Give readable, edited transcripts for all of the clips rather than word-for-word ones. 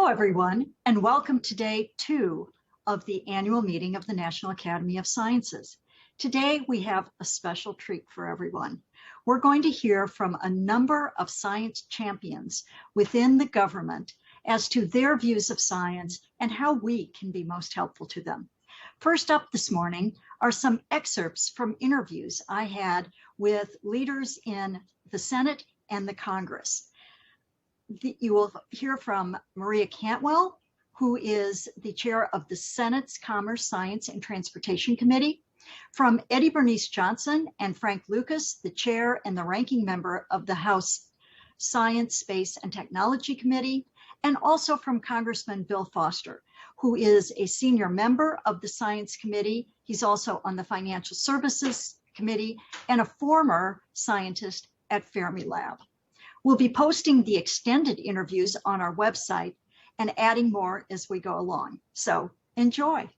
Hello, everyone, and welcome to day 2 of the annual meeting of the National Academy of Sciences. Today, we have a special treat for everyone. We're going to hear from a number of science champions within the government as to their views of science and how we can be most helpful to them. First up this morning are some excerpts from interviews I had with leaders in the Senate and the Congress. You will hear from Maria Cantwell, who is the chair of the Senate's Commerce, Science, and Transportation Committee, from Eddie-Bernice Johnson and Frank Lucas, the chair and the ranking member of the House Science, Space, and Technology Committee, and also from Congressman Bill Foster, who is a senior member of the Science Committee. He's also on the Financial Services Committee and a former scientist at Fermi Lab. We'll be posting the extended interviews on our website and adding more as we go along. So enjoy.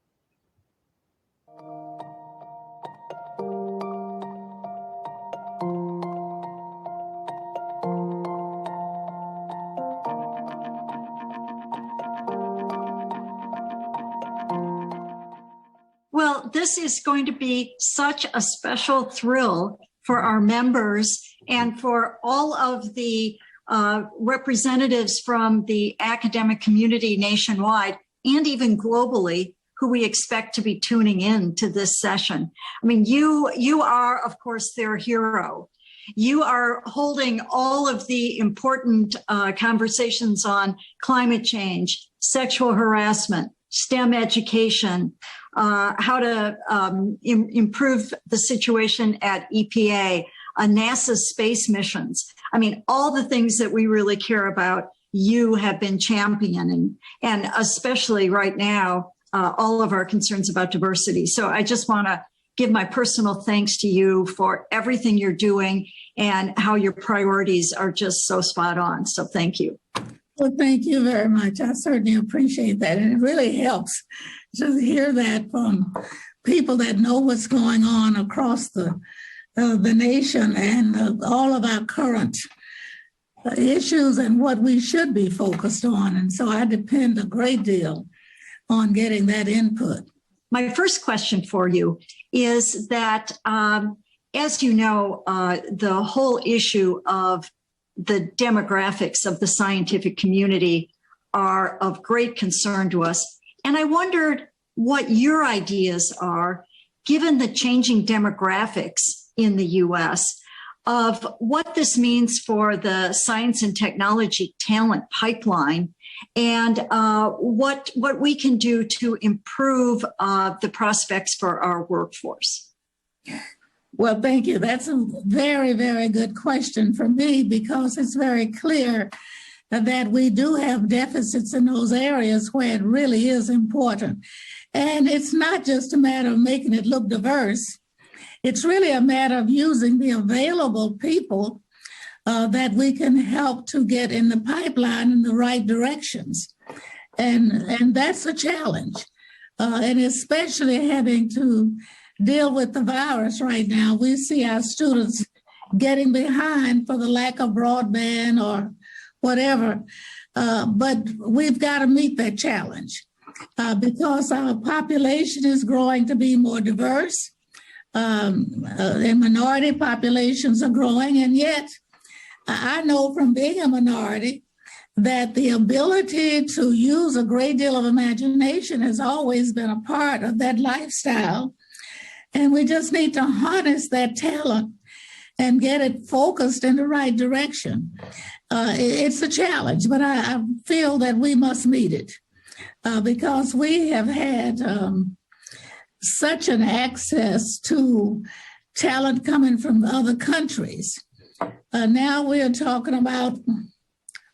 Well, this is going to be such a special thrill for our members and for all of the representatives from the academic community nationwide and even globally who we expect to be tuning in to this session. I mean, you are, of course, their hero. You are holding all of the important conversations on climate change, sexual harassment, STEM education, how to improve the situation at EPA, NASA's space missions. I mean, all the things that we really care about, you have been championing, and especially right now, all of our concerns about diversity. So I just want to give my personal thanks to you for everything you're doing and how your priorities are just so spot on. So thank you. Well, thank you very much. I certainly appreciate that. And it really helps to hear that from people that know what's going on across the nation and all of our current issues and what we should be focused on. And so I depend a great deal on getting that input. My first question for you is that, as you know, the whole issue of the demographics of the scientific community are of great concern to us. And I wondered what your ideas are, given the changing demographics in the US, of what this means for the science and technology talent pipeline and what we can do to improve the prospects for our workforce. Well, thank you. That's a very, very good question for me, because it's very clear that we do have deficits in those areas where it really is important. And it's not just a matter of making it look diverse. It's really a matter of using the available people that we can help to get in the pipeline in the right directions. And that's a challenge. And especially having to deal with the virus right now. We see our students getting behind for the lack of broadband or whatever, but we've got to meet that challenge because our population is growing to be more diverse, and minority populations are growing, and yet I know from being a minority that the ability to use a great deal of imagination has always been a part of that lifestyle. And we just need to harness that talent and get it focused in the right direction. It's a challenge, but I feel that we must meet it because we have had such an access to talent coming from other countries. Now we're talking about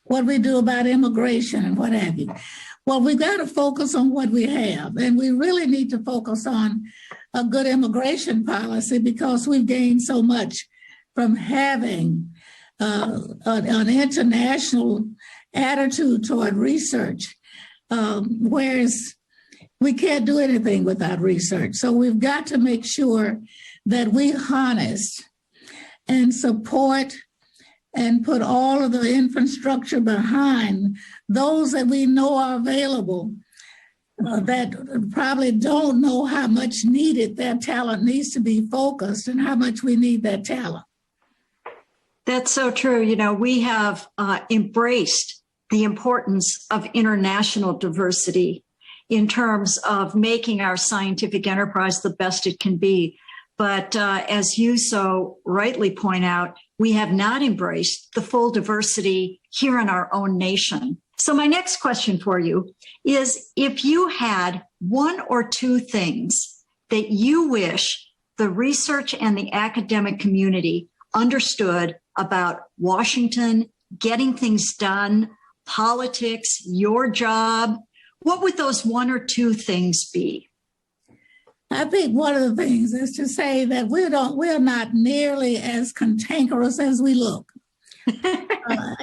what we do about immigration and what have you. Well, we've got to focus on what we have, and we really need to focus on a good immigration policy because we've gained so much from having an international attitude toward research, whereas we can't do anything without research. So we've got to make sure that we harness and support and put all of the infrastructure behind those that we know are available, that probably don't know how much needed their talent needs to be focused and how much we need that talent. That's so true. You know, we have embraced the importance of international diversity in terms of making our scientific enterprise the best it can be. But as you so rightly point out, we have not embraced the full diversity here in our own nation. So my next question for you is, if you had one or two things that you wish the research and the academic community understood about Washington, getting things done, politics, your job, what would those one or two things be? I think one of the things is to say that we're not nearly as cantankerous as we look,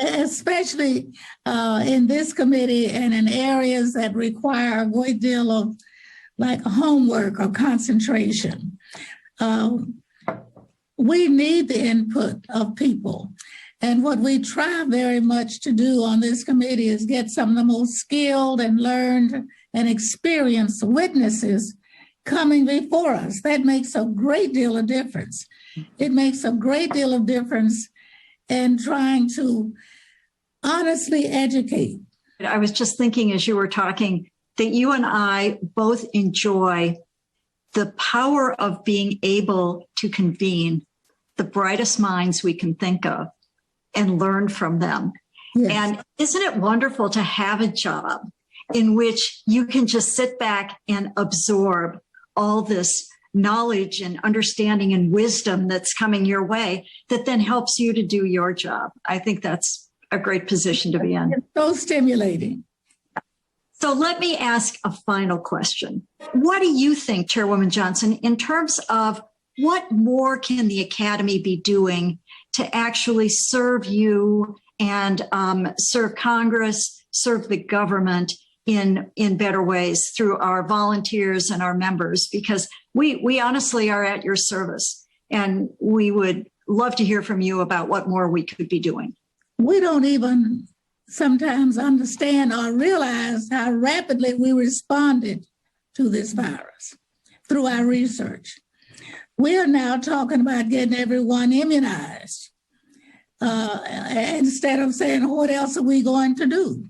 especially in this committee and in areas that require a great deal of like homework or concentration. We need the input of people. And what we try very much to do on this committee is get some of the most skilled and learned and experienced witnesses coming before us. That makes a great deal of difference. It makes a great deal of difference in trying to honestly educate. I was just thinking as you were talking that you and I both enjoy the power of being able to convene the brightest minds we can think of and learn from them. Yes. And isn't it wonderful to have a job in which you can just sit back and absorb all this knowledge and understanding and wisdom that's coming your way that then helps you to do your job? I think that's a great position to be in. It's so stimulating. So let me ask a final question. What do you think, Chairwoman Johnson, in terms of what more can the Academy be doing to actually serve you and serve Congress, serve the government in better ways through our volunteers and our members? Because we honestly are at your service, and we would love to hear from you about what more we could be doing. We don't even sometimes understand or realize how rapidly we responded to this virus through our research. We are now talking about getting everyone immunized instead of saying, what else are we going to do?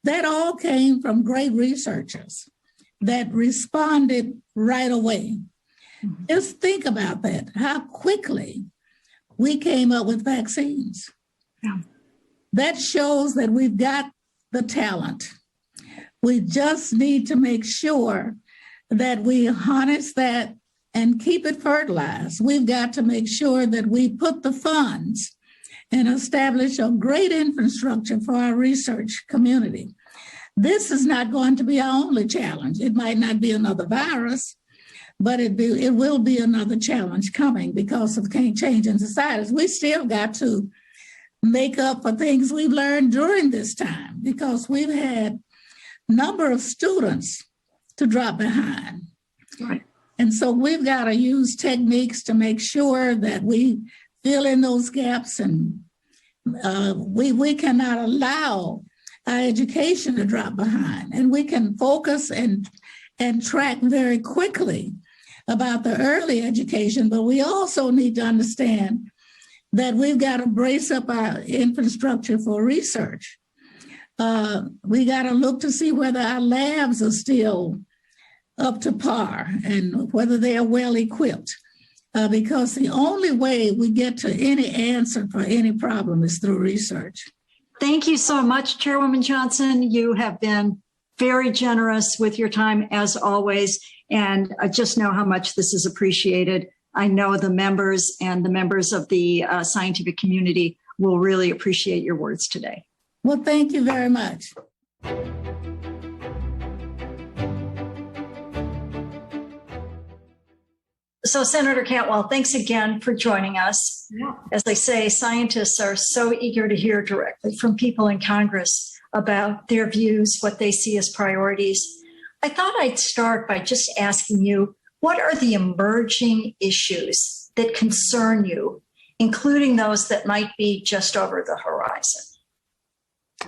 That all came from great researchers that responded right away. Mm-hmm. Just think about that, how quickly we came up with vaccines. Yeah. That shows that we've got the talent. We just need to make sure that we harness that and keep it fertilized. We've got to make sure that we put the funds and establish a great infrastructure for our research community. This is not going to be our only challenge. It might not be another virus, but it will be another challenge coming because of change in societies. We still got to make up for things we've learned during this time because we've had a number of students to drop behind. Right. And so we've got to use techniques to make sure that we fill in those gaps, and we cannot allow our education to drop behind. And we can focus and track very quickly about the early education, but we also need to understand that we've got to brace up our infrastructure for research. We got to look to see whether our labs are still up to par and whether they are well equipped, because the only way we get to any answer for any problem is through research. Thank you so much, Chairwoman Johnson. You have been very generous with your time as always, and I just know how much this is appreciated. I know the members and the members of the scientific community will really appreciate your words today. Well, thank you very much. So, Senator Cantwell, thanks again for joining us. Yeah. As I say, scientists are so eager to hear directly from people in Congress about their views, what they see as priorities. I thought I'd start by just asking you, what are the emerging issues that concern you including those that might be just over the horizon?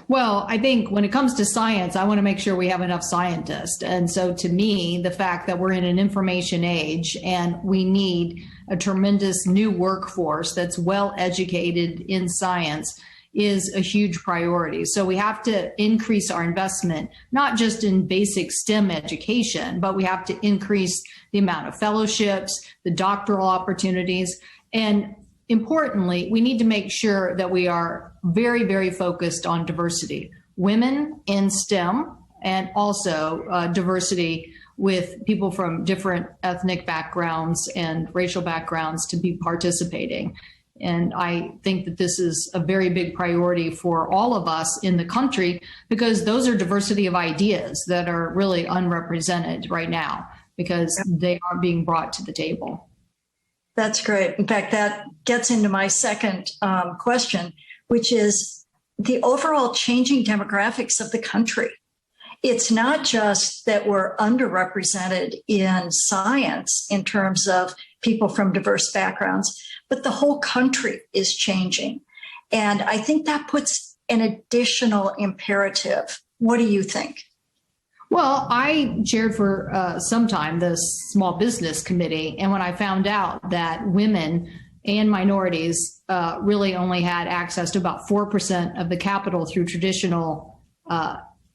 Well, I think when it comes to science, I want to make sure we have enough scientists. And so to me, the fact that we're in an information age and we need a tremendous new workforce that's well educated in science is a huge priority. So we have to increase our investment, not just in basic STEM education, but we have to increase the amount of fellowships, the doctoral opportunities, and importantly, we need to make sure that we are very, very focused on diversity, women in STEM, and also diversity with people from different ethnic backgrounds and racial backgrounds to be participating. And I think that this is a very big priority for all of us in the country, because those are diversity of ideas that are really unrepresented right now because they aren't being brought to the table. That's great. In fact, that gets into my second question, which is the overall changing demographics of the country. It's not just that we're underrepresented in science in terms of people from diverse backgrounds, but the whole country is changing. And I think that puts an additional imperative. What do you think? Well, I chaired for some time the Small Business Committee, and when I found out that women and minorities really only had access to about 4% of the capital through traditional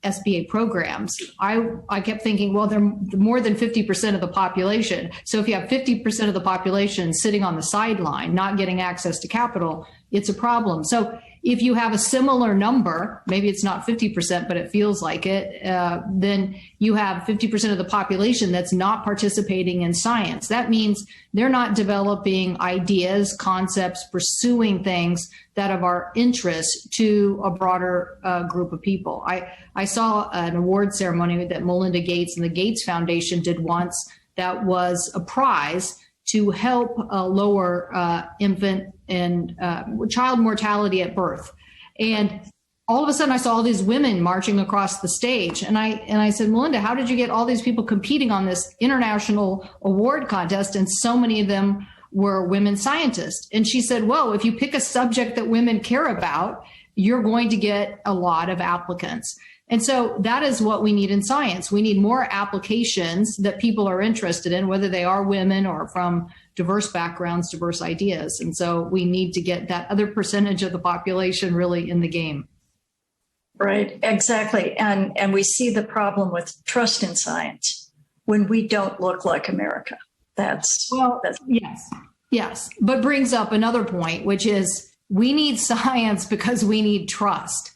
SBA programs, I kept thinking, well, they're more than 50% of the population. So if you have 50% of the population sitting on the sideline, not getting access to capital, it's a problem. So if you have a similar number, maybe it's not 50%, but it feels like it, then you have 50% of the population that's not participating in science. That means they're not developing ideas, concepts, pursuing things that are of our interest to a broader group of people. I saw an award ceremony that Melinda Gates and the Gates Foundation did once that was a prize to help lower infant and child mortality at birth. And all of a sudden I saw all these women marching across the stage. And I said, Melinda, how did you get all these people competing on this international award contest? And so many of them were women scientists. And she said, well, if you pick a subject that women care about, you're going to get a lot of applicants. And so that is what we need in science. We need more applications that people are interested in, whether they are women or from diverse backgrounds, diverse ideas. And so we need to get that other percentage of the population really in the game. Right, exactly. And we see the problem with trust in science when we don't look like America. That's yes. But brings up another point, which is we need science because we need trust.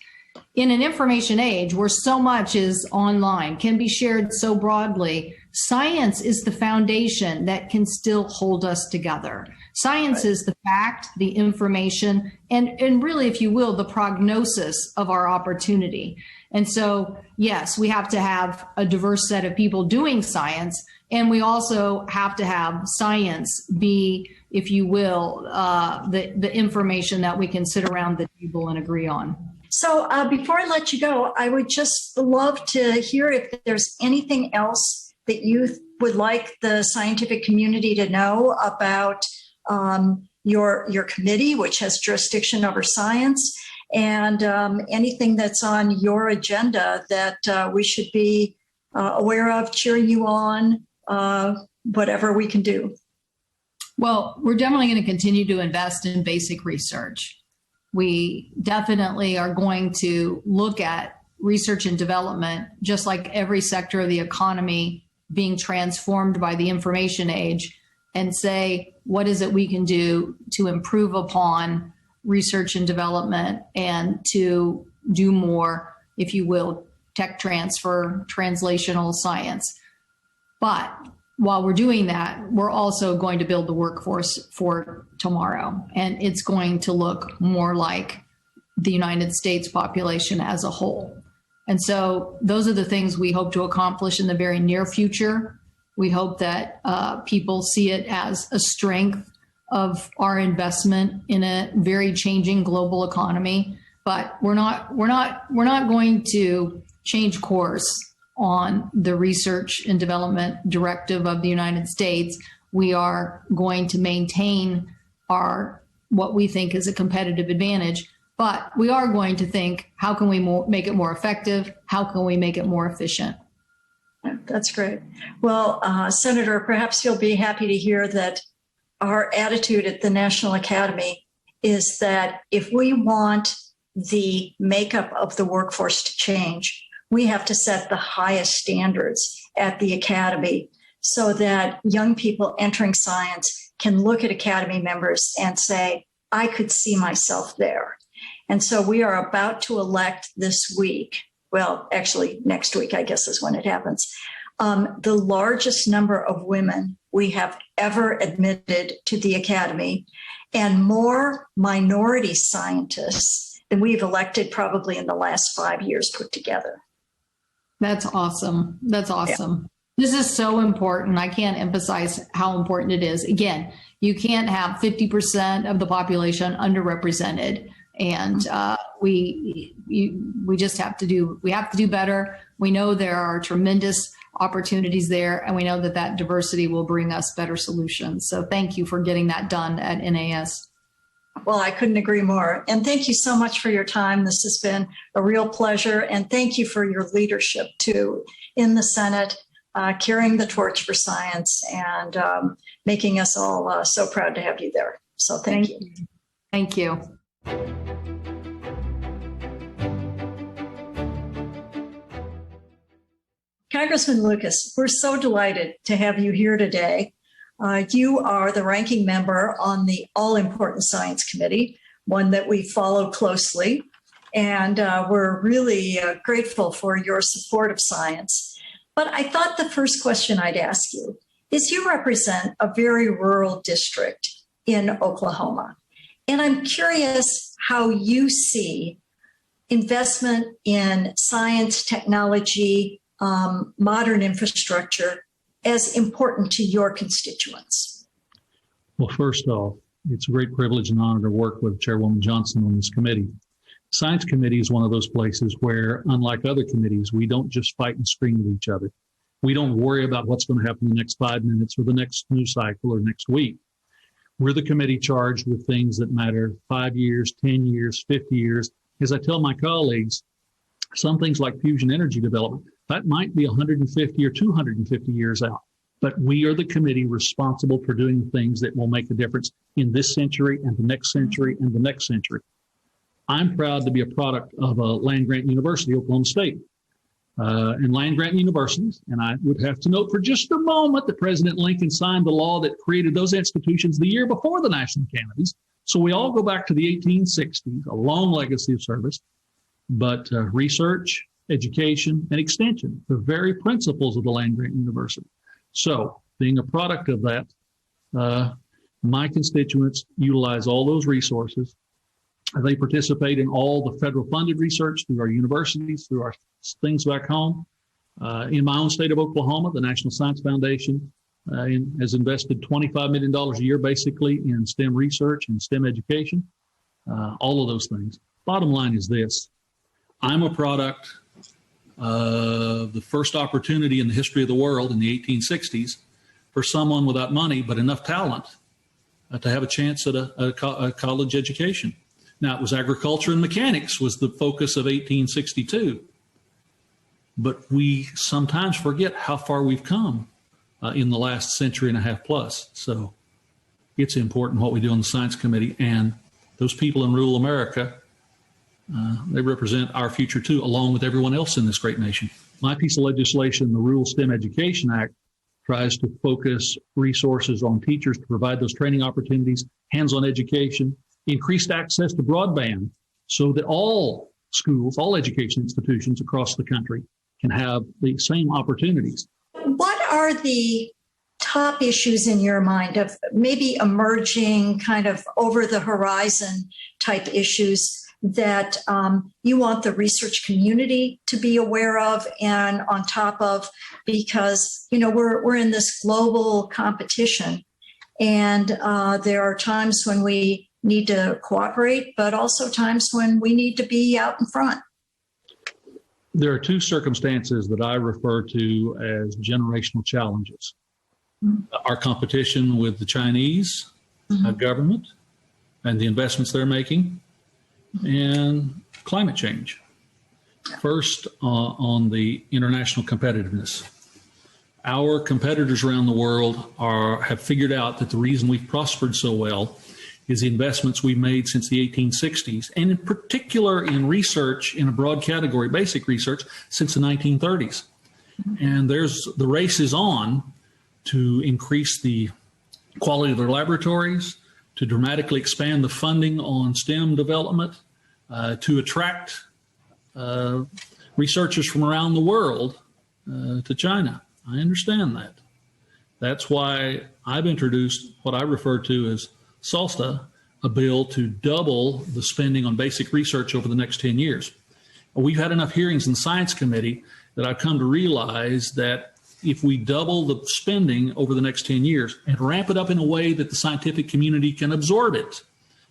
In an information age where so much is online, can be shared so broadly, science is the foundation that can still hold us together. Science is the fact, the information, and really, if you will, the prognosis of our opportunity. And so, yes, we have to have a diverse set of people doing science, and we also have to have science be, if you will, the information that we can sit around the table and agree on. So before I let you go, I would just love to hear if there's anything else that you would like the scientific community to know about your committee, which has jurisdiction over science, and anything that's on your agenda that we should be aware of, cheering you on, whatever we can do. Well, we're definitely going to continue to invest in basic research. We definitely are going to look at research and development, just like every sector of the economy being transformed by the information age, and say, what is it we can do to improve upon research and development and to do more, if you will, tech transfer, translational science. But while we're doing that, we're also going to build the workforce for tomorrow. And it's going to look more like the United States population as a whole. And so those are the things we hope to accomplish in the very near future. We hope that people see it as a strength of our investment in a very changing global economy. But we're not going to change course on the research and development directive of the United States. We are going to maintain our what we think is a competitive advantage. But we are going to think, how can we make it more effective? How can we make it more efficient? That's great. Well, Senator, perhaps you'll be happy to hear that our attitude at the National Academy is that if we want the makeup of the workforce to change, we have to set the highest standards at the Academy so that young people entering science can look at Academy members and say, I could see myself there. And so we are about to elect this week, well, actually next week, I guess is when it happens, the largest number of women we have ever admitted to the Academy, and more minority scientists than we've elected probably in the last 5 years put together. That's awesome. That's awesome. Yeah. This is so important. I can't emphasize how important it is. Again, you can't have 50% of the population underrepresented. And we just have to do better. We know there are tremendous opportunities there, and we know that diversity will bring us better solutions. So thank you for getting that done at NAS. Well, I couldn't agree more. And thank you so much for your time. This has been a real pleasure. And thank you for your leadership too in the Senate, carrying the torch for science and making us all so proud to have you there. So thank you. Thank you. Congressman Lucas, we're so delighted to have you here today. You are the ranking member on the All-Important Science Committee, one that we follow closely, and we're really grateful for your support of science. But I thought the first question I'd ask you is you represent a very rural district in Oklahoma, and I'm curious how you see investment in science, technology, modern infrastructure as important to your constituents? Well, first off, it's a great privilege and honor to work with Chairwoman Johnson on this committee. The Science Committee is one of those places where, unlike other committees, we don't just fight and scream at each other. We don't worry about what's going to happen in the next 5 minutes or the next news cycle or next week. We're the committee charged with things that matter 5 years, 10 years, 50 years. As I tell my colleagues, some things like fusion energy development, that might be 150 or 250 years out. But we are the committee responsible for doing the things that will make a difference in this century and the next century and the next century. I'm proud to be a product of a land-grant university, Oklahoma State. And land-grant universities, and I would have to note for just a moment that President Lincoln signed the law that created those institutions the year before the National Academies. So we all go back to the 1860s, a long legacy of service. But research, education, and extension, the very principles of the land-grant university. So being a product of that, my constituents utilize all those resources. They participate in all the federal funded research through our universities, through our things back home. In my own state of Oklahoma, the National Science Foundation has invested $25 million a year basically in STEM research and STEM education, all of those things. Bottom line is this. I'm a product of the first opportunity in the history of the world in the 1860s for someone without money but enough talent to have a chance at a college education. Now, it was agriculture and mechanics was the focus of 1862. But we sometimes forget how far we've come in the last century and a half plus. So it's important what we do on the Science Committee. And those people in rural America, they represent our future too, along with everyone else in this great nation. My piece of legislation, the Rural STEM Education Act, tries to focus resources on teachers to provide those training opportunities, hands-on education, increased access to broadband so that all schools, all education institutions across the country can have the same opportunities. What are the top issues in your mind of maybe emerging kind of over the horizon type issues that you want the research community to be aware of and on top of, because, you know, we're in this global competition and there are times when we need to cooperate, but also times when we need to be out in front? There are two circumstances that I refer to as generational challenges. Mm-hmm. Our competition with the Chinese government and the investments they're making, and climate change. First, on the international competitiveness. Our competitors around the world have figured out that the reason we've prospered so well is the investments we've made since the 1860s, and in particular in research in a broad category, basic research, since the 1930s. And the race is on to increase the quality of their laboratories, to dramatically expand the funding on STEM development, to attract researchers from around the world to China. I understand that. That's why I've introduced what I refer to as SALSTA, a bill to double the spending on basic research over the next 10 years. We've had enough hearings in the Science Committee that I've come to realize that if we double the spending over the next 10 years and ramp it up in a way that the scientific community can absorb it.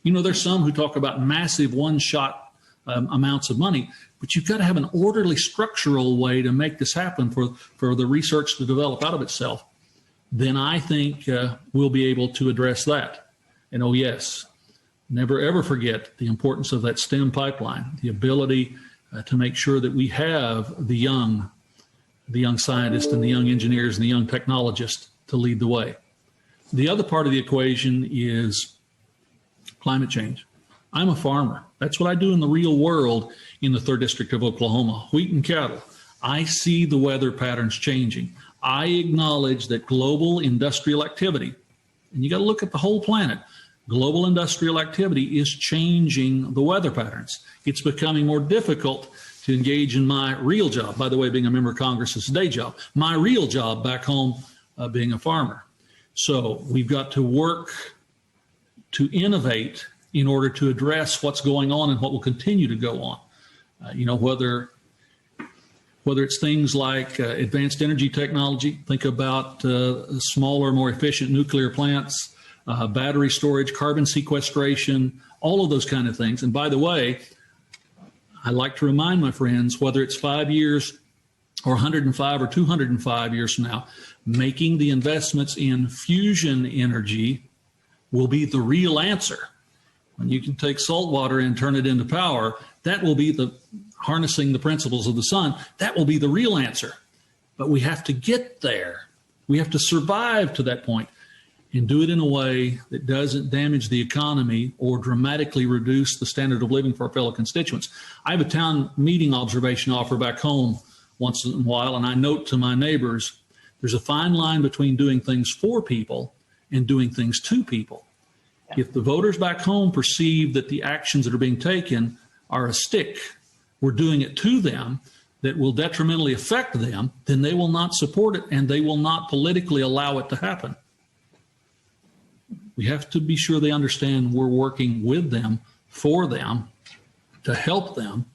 You know, there's some who talk about massive one-shot amounts of money, but you've got to have an orderly structural way to make this happen for the research to develop out of itself. Then I think we'll be able to address that. And oh yes, never ever forget the importance of that STEM pipeline, the ability to make sure that we have the young scientists and the young engineers and the young technologists to lead the way. The other part of the equation is climate change. I'm a farmer. That's what I do in the real world in the 3rd District of Oklahoma, wheat and cattle. I see the weather patterns changing. I acknowledge that global industrial activity, and you got to look at the whole planet, global industrial activity is changing the weather patterns. It's becoming more difficult to engage in my real job. By the way, being a member of Congress is a day job. My real job back home, being a farmer. So we've got to work to innovate in order to address what's going on and what will continue to go on. Whether it's things like advanced energy technology, think about smaller, more efficient nuclear plants, battery storage, carbon sequestration, all of those kind of things. And by the way, I like to remind my friends, whether it's 5 years or 105 or 205 years from now, making the investments in fusion energy will be the real answer. When you can take salt water and turn it into power, that will be harnessing the principles of the sun. That will be the real answer. But we have to get there. We have to survive to that point and do it in a way that doesn't damage the economy or dramatically reduce the standard of living for our fellow constituents. I have a town meeting observation offer back home once in a while, and I note to my neighbors, there's a fine line between doing things for people and doing things to people. If the voters back home perceive that the actions that are being taken are a stick, we're doing it to them, that will detrimentally affect them, then they will not support it and they will not politically allow it to happen. We have to be sure they understand we're working with them, for them, to help them.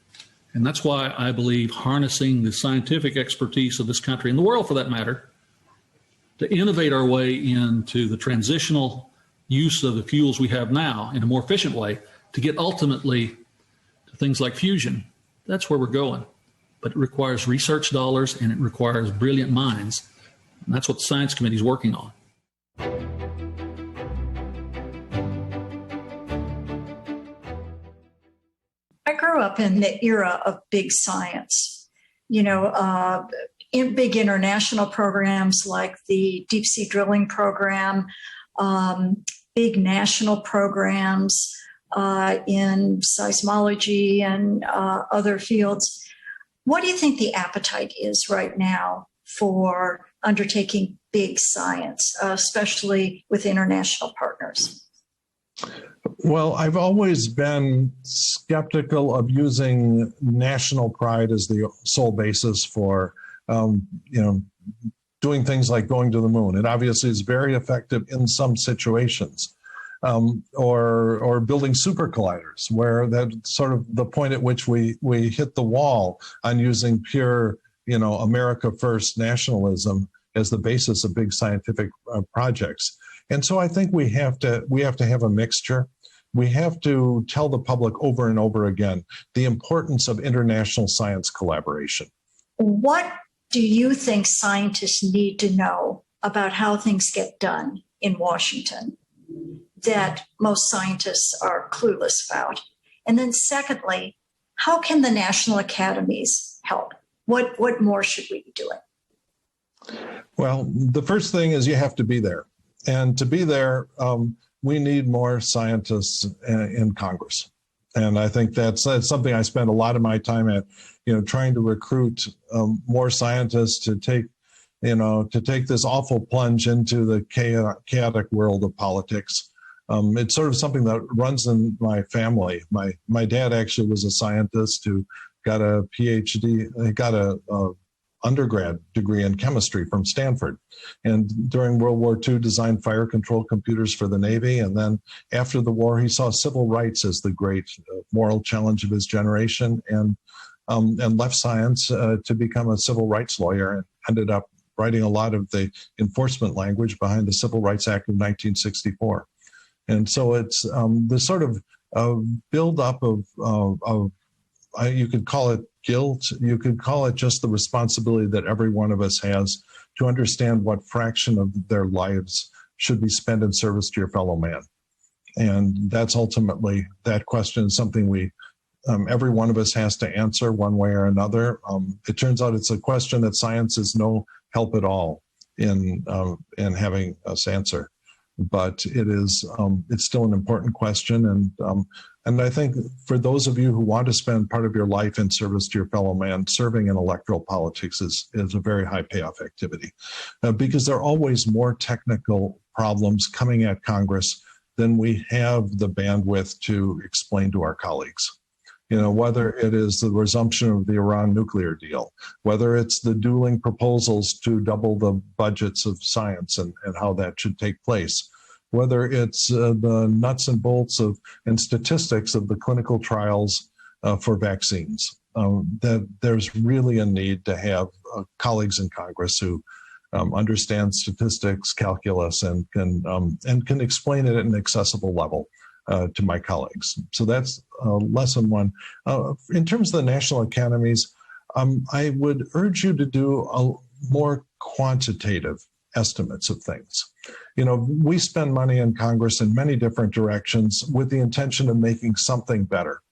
And that's why I believe harnessing the scientific expertise of this country, and the world for that matter, to innovate our way into the transitional use of the fuels we have now in a more efficient way to get ultimately to things like fusion. That's where we're going. But it requires research dollars and it requires brilliant minds. And that's what the Science Committee is working on. I grew up in the era of big science, in big international programs like the deep sea drilling program, big national programs in seismology and other fields. What do you think the appetite is right now for undertaking big science, especially with international partners? Well, I've always been skeptical of using national pride as the sole basis for, doing things like going to the moon. It obviously is very effective in some situations, or building super colliders, where that's sort of the point at which we hit the wall on using pure, America first nationalism as the basis of big scientific projects. And so I think we have to have a mixture. We have to tell the public over and over again the importance of international science collaboration. What do you think scientists need to know about how things get done in Washington? that most scientists are clueless about? And then secondly, how can the National Academies help? What more should we be doing? Well, the first thing is you have to be there. And to be there, we need more scientists in Congress. And I think that's something I spend a lot of my time at, trying to recruit more scientists to take this awful plunge into the chaotic world of politics. It's sort of something that runs in my family. My dad actually was a scientist who got a PhD, got a undergrad degree in chemistry from Stanford. And during World War II, designed fire control computers for the Navy. And then after the war, he saw civil rights as the great moral challenge of his generation, and left science to become a civil rights lawyer, and ended up writing a lot of the enforcement language behind the Civil Rights Act of 1964. And so it's the sort of buildup of you could call it guilt, you could call it just the responsibility that every one of us has to understand what fraction of their lives should be spent in service to your fellow man. And that's ultimately, that question is something every one of us has to answer one way or another. It turns out it's a question that science is no help at all in having us answer. But it's still an important question. And I think for those of you who want to spend part of your life in service to your fellow man, serving in electoral politics is a very high payoff activity, because there are always more technical problems coming at Congress than we have the bandwidth to explain to our colleagues. Whether it is the resumption of the Iran nuclear deal, whether it's the dueling proposals to double the budgets of science and how that should take place, whether it's the nuts and bolts and statistics of the clinical trials for vaccines, that there's really a need to have colleagues in Congress who understand statistics, calculus, and can explain it at an accessible level to my colleagues. So that's lesson one. In terms of the National Academies, I would urge you to do a more quantitative estimates of things. We spend money in Congress in many different directions with the intention of making something better,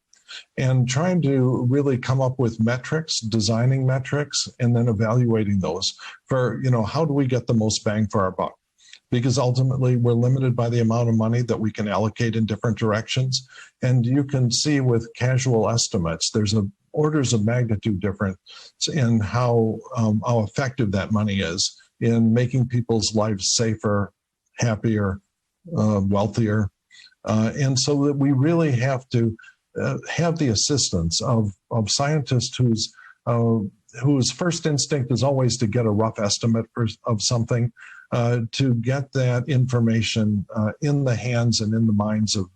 and trying to really come up with metrics, designing metrics, and then evaluating those for, how do we get the most bang for our buck? Because ultimately we're limited by the amount of money that we can allocate in different directions. And you can see with casual estimates, there's orders of magnitude difference in how effective that money is in making people's lives safer, happier, wealthier. And so that we really have to have the assistance of scientists whose first instinct is always to get a rough estimate of something, to get that information in the hands and in the minds of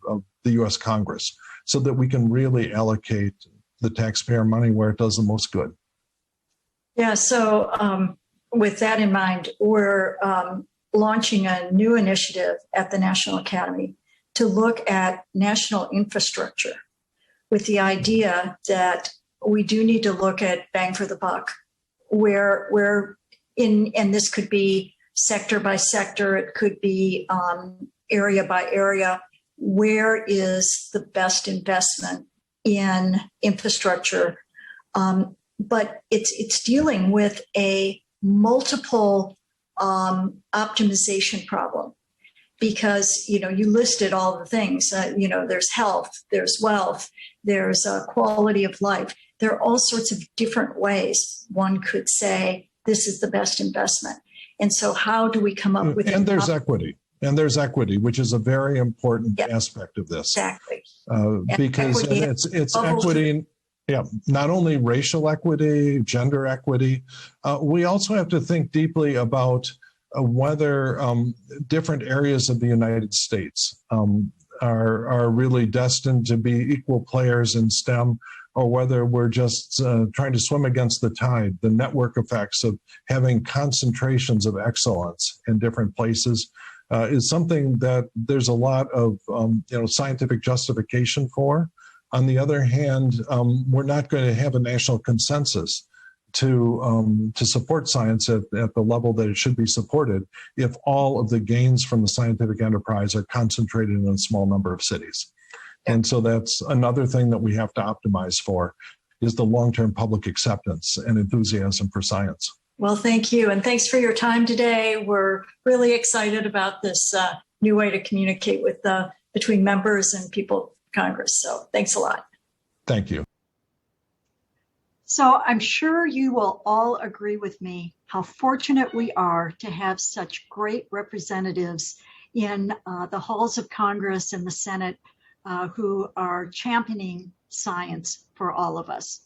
the U.S. Congress, so that we can really allocate the taxpayer money where it does the most good. Yeah, so with that in mind, we're launching a new initiative at the National Academy to look at national infrastructure, with the idea that we do need to look at bang for the buck, and this could be sector by sector, it could be area by area. Where is the best investment in infrastructure? But it's dealing with a multiple optimization problem, because you listed all the things. There's health, there's wealth, there's quality of life. There are all sorts of different ways one could say this is the best investment. And so how do we come up with and there's equity. And there's equity, which is a very important aspect of this. Exactly. Because it's equity, not only racial equity, gender equity. We also have to think deeply about whether different areas of the United States are really destined to be equal players in STEM, or whether we're just trying to swim against the tide. The network effects of having concentrations of excellence in different places is something that there's a lot of scientific justification for. On the other hand, we're not going to have a national consensus to support science at the level that it should be supported if all of the gains from the scientific enterprise are concentrated in a small number of cities. And so that's another thing that we have to optimize for, is the long-term public acceptance and enthusiasm for science. Well, thank you. And thanks for your time today. We're really excited about this new way to communicate with between members and people in Congress. So thanks a lot. Thank you. So I'm sure you will all agree with me how fortunate we are to have such great representatives in the halls of Congress and the Senate who are championing science for all of us.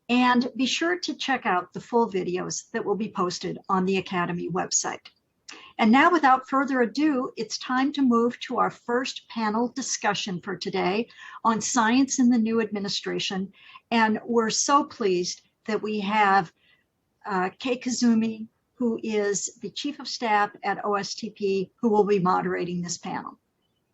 And be sure to check out the full videos that will be posted on the Academy website. And now, without further ado, it's time to move to our first panel discussion for today on science in the new administration. And we're so pleased that we have Kei Kazumi, who is the Chief of Staff at OSTP, who will be moderating this panel.